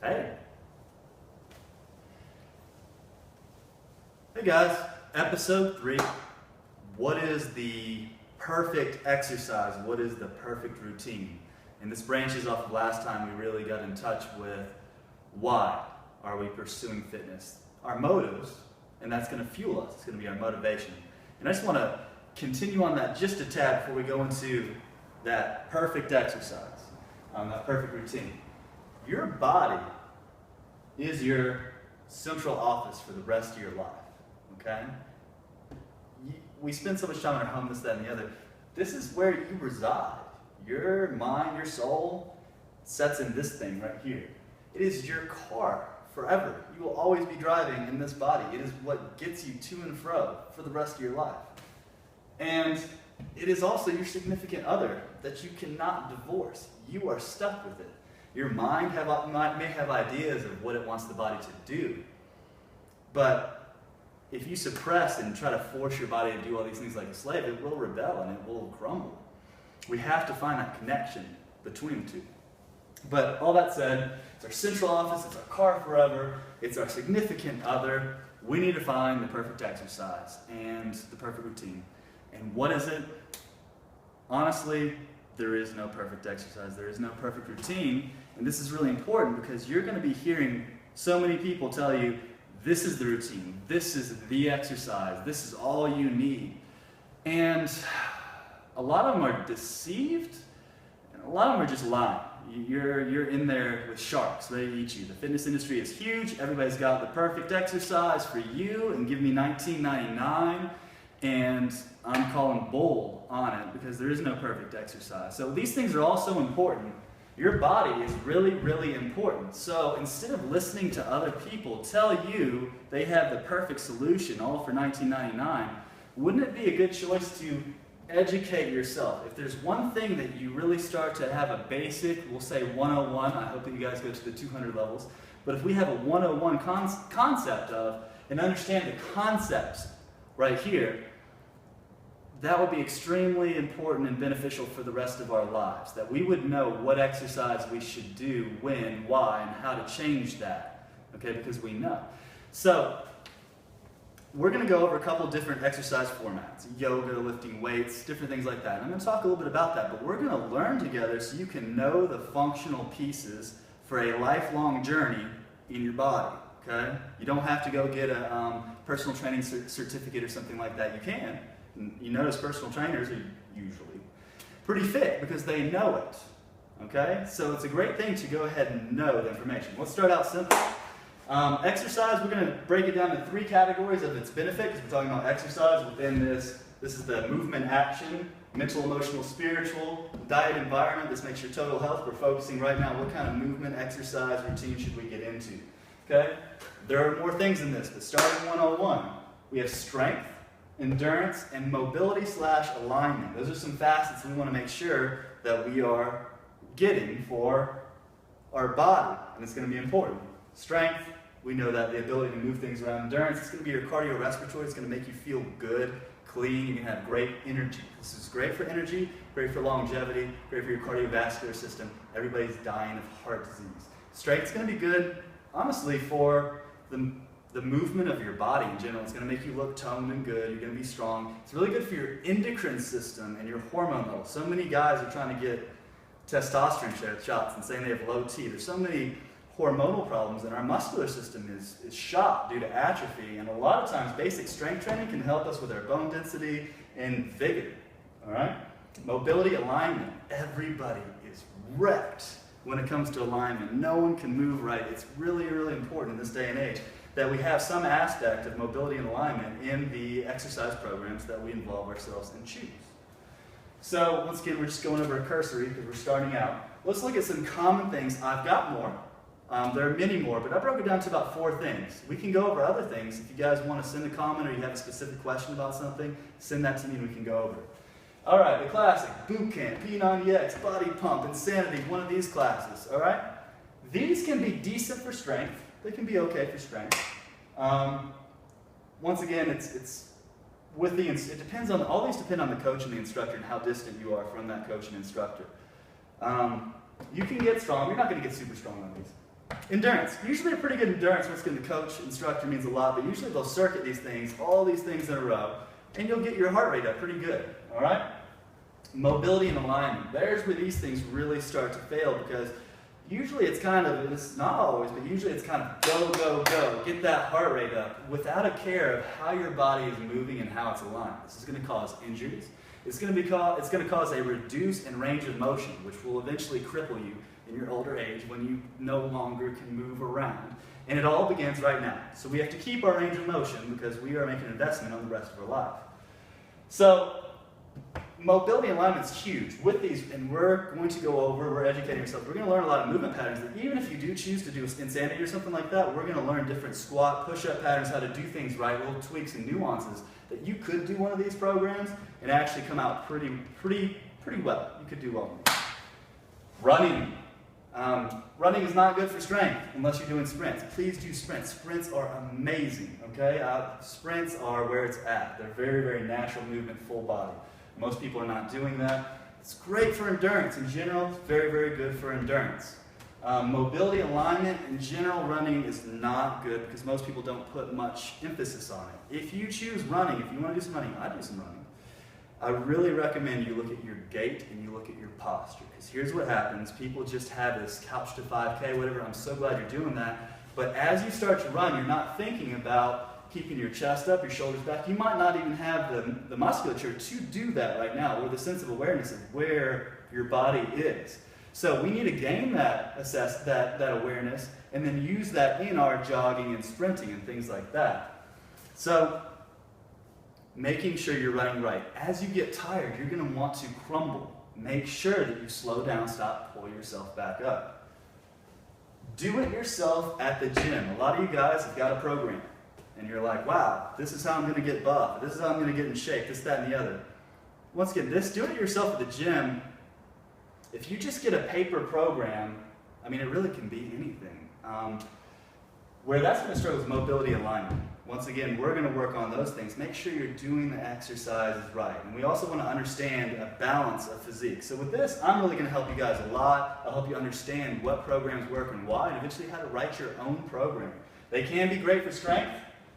Hey. Hey guys, episode 3. What is the perfect exercise? What is the perfect routine? And this branches off of last time we really got in touch with why are we pursuing fitness? Our motives, and that's going to fuel us. It's going to be our motivation. And I just want to continue on that just a tad before we go into that perfect exercise, that perfect routine. Your body is your central office for the rest of your life, okay? We spend so much time in our home, this, that, and the other. This is where you reside. Your mind, your soul sets in this thing right here. It is your car forever. You will always be driving in this body. It is what gets you to and fro for the rest of your life. And it is also your significant other that you cannot divorce. You are stuck with it. Your mind may have ideas of what it wants the body to do, but if you suppress and try to force your body to do all these things like a slave, it will rebel and it will crumble. We have to find that connection between the two. But all that said, it's our central office, it's our car forever, it's our significant other. We need to find the perfect exercise and the perfect routine. And what is it? Honestly, there is no perfect exercise. There is no perfect routine. And this is really important because you're going to be hearing so many people tell you, this is the routine, this is the exercise, this is all you need. And a lot of them are deceived, and a lot of them are just lying. You're in there with sharks ready to eat you. The fitness industry is huge. Everybody's got the perfect exercise for you and give me $19.99. And I'm calling bull on it because there is no perfect exercise. So these things are all so important. Your body is really, really important. So instead of listening to other people tell you they have the perfect solution all for $19.99, wouldn't it be a good choice to educate yourself? If there's one thing that you really start to have a basic, we'll say 101, I hope that you guys go to the 200 levels, but if we have a 101 concept of and understand the concepts right here, that would be extremely important and beneficial for the rest of our lives, that we would know what exercise we should do, when, why, and how to change that, okay, because we know. So, we're going to go over a couple different exercise formats, yoga, lifting weights, different things like that. And I'm going to talk a little bit about that, but we're going to learn together so you can know the functional pieces for a lifelong journey in your body, okay? You don't have to go get a personal training certificate or something like that. You can. You notice personal trainers are usually pretty fit because they know it, okay? So it's a great thing to go ahead and know the information. Let's start out simple. Exercise, we're going to break it down to 3 categories of its benefit because we're talking about exercise within this. This is the movement, action, mental, emotional, spiritual, diet, environment. This makes your total health. We're focusing right now what kind of movement, exercise, routine should we get into, okay? There are more things in this, but starting 101, we have strength, endurance, and mobility/alignment. Those are some facets we want to make sure that we are getting for our body, and it's going to be important. Strength, we know that the ability to move things around. Endurance, it's going to be your cardiorespiratory. It's going to make you feel good, clean. You're going to have great energy. This is great for energy, great for longevity, great for your cardiovascular system. Everybody's dying of heart disease. Strength's going to be good, honestly, for the movement of your body in general. It's going to make you look toned and good. You're going to be strong. It's really good for your endocrine system and your hormone levels. So many guys are trying to get testosterone shots and saying they have low T. There's so many hormonal problems, and our muscular system is shot due to atrophy. And a lot of times, basic strength training can help us with our bone density and vigor. All right? Mobility, alignment. Everybody is wrecked when it comes to alignment. No one can move right. It's really, really important in this day and age that we have some aspect of mobility and alignment in the exercise programs that we involve ourselves and choose. So once again, we're just going over a cursory because we're starting out. Let's look at some common things. I've got more. There are many more, but I broke it down to about 4 things. We can go over other things. If you guys want to send a comment or you have a specific question about something, send that to me and we can go over it. All right, the classic, boot camp, P90X, body pump, insanity, one of these classes, all right? These can be decent for strength. They can be okay for strength. Once again, it's with the, it depends on, all these depend on the coach and the instructor and how distant you are from that coach and instructor. You can get strong. You're not going to get super strong on these. Endurance. Usually a pretty good endurance, once again, the coach, instructor means a lot, but usually they'll circuit these things, all these things in a row, and you'll get your heart rate up pretty good, all right? Mobility and alignment. There's where these things really start to fail, because usually it's kind of, it's not always, but usually it's kind of go, go, go. Get that heart rate up without a care of how your body is moving and how it's aligned. This is going to cause injuries. It's going to cause a reduce in range of motion, which will eventually cripple you in your older age when you no longer can move around. And it all begins right now. So we have to keep our range of motion because we are making an investment on the rest of our life. So mobility and alignment is huge. With these, and we're going to go over, we're educating ourselves, we're going to learn a lot of movement patterns that even if you do choose to do insanity or something like that, we're going to learn different squat, push-up patterns, how to do things right, little tweaks and nuances that you could do one of these programs and actually come out pretty well. You could do well. Running. Running is not good for strength unless you're doing sprints. Please do sprints. Sprints are amazing, okay? Sprints are where it's at. They're very, very natural movement, full body. Most people are not doing that. It's great for endurance. In general, it's very, very good for endurance. Mobility, alignment, in general, running is not good because most people don't put much emphasis on it. If you choose running, if you want to do some running, I do some running. I really recommend you look at your gait and you look at your posture, because here's what happens. People just have this couch to 5K, whatever. I'm so glad you're doing that. But as you start to run, you're not thinking about keeping your chest up, your shoulders back. You might not even have the musculature to do that right now, or the sense of awareness of where your body is. So we need to gain that, assess that awareness, and then use that in our jogging and sprinting and things like that. So making sure you're running right. As you get tired, you're going to want to crumble. Make sure that you slow down, stop, pull yourself back up. Do it yourself at the gym. A lot of you guys have got a program, and you're like, wow, this is how I'm going to get buff. This is how I'm going to get in shape, this, that, and the other. Once again, do it yourself at the gym. If you just get a paper program, I mean, it really can be anything. Where that's going to struggle is mobility and alignment. Once again, we're going to work on those things. Make sure you're doing the exercises right. And we also want to understand a balance of physique. So with this, I'm really going to help you guys a lot. I'll help you understand what programs work and why, and eventually how to write your own program. They can be great for strength.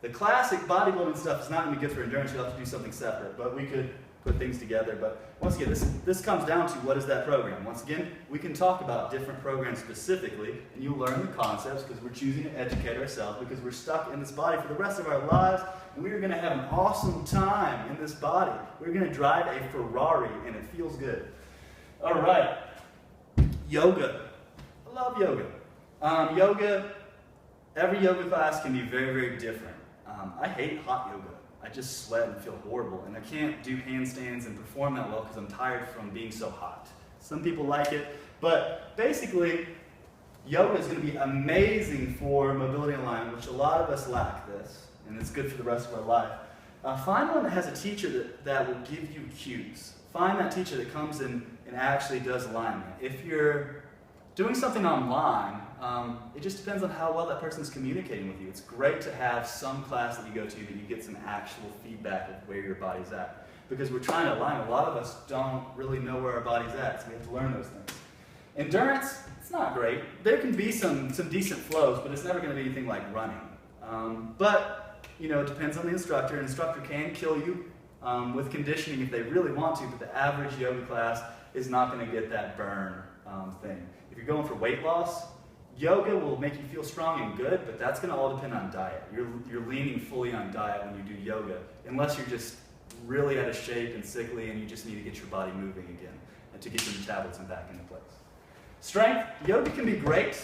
The classic bodybuilding stuff is not going to be good for endurance. You'll have to do something separate, but we could put things together. But once again, this comes down to what is that program. Once again, we can talk about different programs specifically, and you'll learn the concepts because we're choosing to educate ourselves, because we're stuck in this body for the rest of our lives, and we're going to have an awesome time in this body. We're going to drive a Ferrari, and it feels good. All right, yoga. I love yoga. Every yoga class can be very, very different. I hate hot yoga. I just sweat and feel horrible, and I can't do handstands and perform that well because I'm tired from being so hot. Some people like it, but basically, yoga is going to be amazing for mobility and alignment, which a lot of us lack this, and it's good for the rest of our life. Find one that has a teacher that will give you cues. Find that teacher that comes in and actually does alignment. If you're doing something online, it just depends on how well that person's communicating with you. It's great to have some class that you go to that you get some actual feedback of where your body's at. Because we're trying to align. A lot of us don't really know where our body's at, so we have to learn those things. Endurance, it's not great. There can be some decent flows, but it's never going to be anything like running. But, you know, it depends on the instructor. An instructor can kill you with conditioning if they really want to, but the average yoga class is not going to get that burn thing. If you're going for weight loss, yoga will make you feel strong and good, but that's going to all depend on diet. You're leaning fully on diet when you do yoga, unless you're just really out of shape and sickly and you just need to get your body moving again and to get your metabolism back into place. Strength, yoga can be great.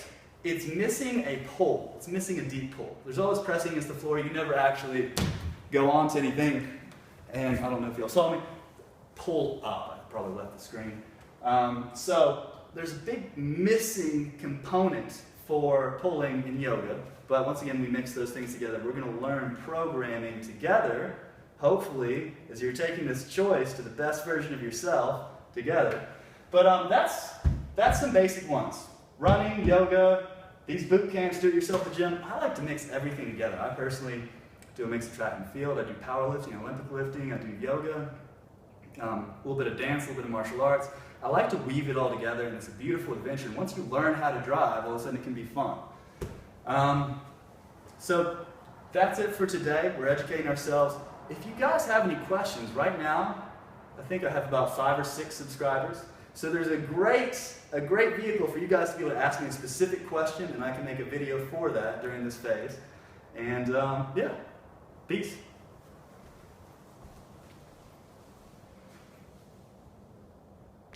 It's missing a pull. It's missing a deep pull. There's always pressing against the floor. You never actually go on to anything. And I don't know if y'all saw me. Pull up. I probably left the screen. So there's a big missing component for pulling in yoga. But once again, we mix those things together. We're going to learn programming together, hopefully, as you're taking this choice to the best version of yourself together. But that's some basic ones. Running, yoga, these boot camps, do-it-yourself at the gym. I like to mix everything together. I personally do a mix of track and field. I do powerlifting, Olympic lifting. I do yoga. a little bit of dance, a little bit of martial arts. I like to weave it all together, and it's a beautiful adventure. And once you learn how to drive, all of a sudden it can be fun. So that's it for today. We're educating ourselves. If you guys have any questions, right now, I think I have about 5 or 6 subscribers. So there's a great vehicle for you guys to be able to ask me a specific question, and I can make a video for that during this phase. And yeah, peace.